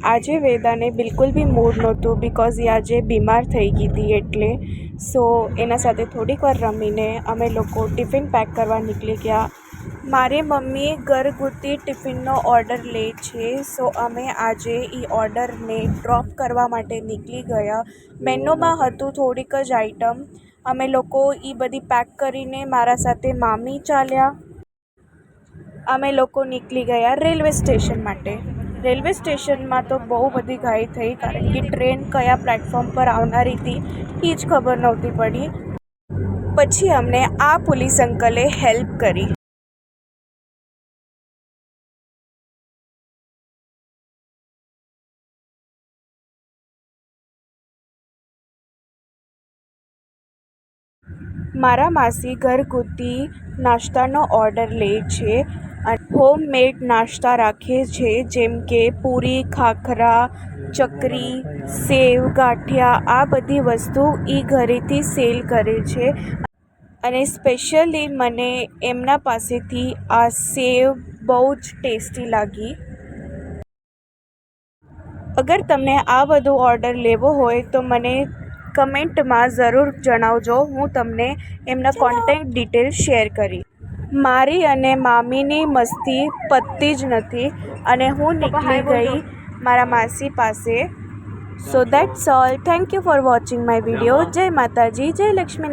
આજે વેદાને બિલકુલ બી મૂડ નહોતું બિકોઝ એ આજે બીમાર થઈ ગઈ હતી એટલે. સો એના સાથે થોડીક વાર રમીને અમે લોકો ટિફિન પેક કરવા નીકળી ગયા. મારી મમ્મી ઘરગુતી ટિફિનનો ઓર્ડર લે છે, સો અમે આજે એ ઓર્ડરને ડ્રોપ કરવા માટે નીકળી ગયા. મેન્યુમાં હતું થોડીક જ આઈટમ. અમે લોકો એ બધી પેક કરીને મારા સાથે મામી ચાલ્યા. અમે લોકો નીકળી ગયા રેલવે સ્ટેશન માટે. રેલવે સ્ટેશનમાં તો બહુ બધી ઘાઈ થઈ, કારણ કે ટ્રેન કયા પ્લેટફોર્મ પર આવનારી હતી એ જ ખબર નહોતી પડી. પછી અમને આ પોલીસ અંકલે હેલ્પ કરી. મારા માસી ઘરગુતી નાસ્તાનો ઓર્ડર લે છે અને હોમમેડ નાસ્તા રાખે છે, જેમ કે પૂરી, ખાખરા, ચકરી, સેવ, ગાંઠિયા. આ બધી વસ્તુ એ ઘરેથી સેલ કરે છે અને સ્પેશિયલી મને એમના પાસેથી આ સેવ બહુ જ ટેસ્ટી લાગી. અગર તમને આ બધું ઓર્ડર લેવો હોય તો મને કમેન્ટમાં જરૂર જણાવજો. હું તમને એમના કોન્ટેક્ટ ડિટેલ શેર કરીશ. મારી અને મામીની મસ્તી પતતી જ નથી અને હું નીકળી ગઈ મારા માસી પાસે. સો that's all. Thank you for watching my video. જય માતાજી, જય લક્ષ્મી.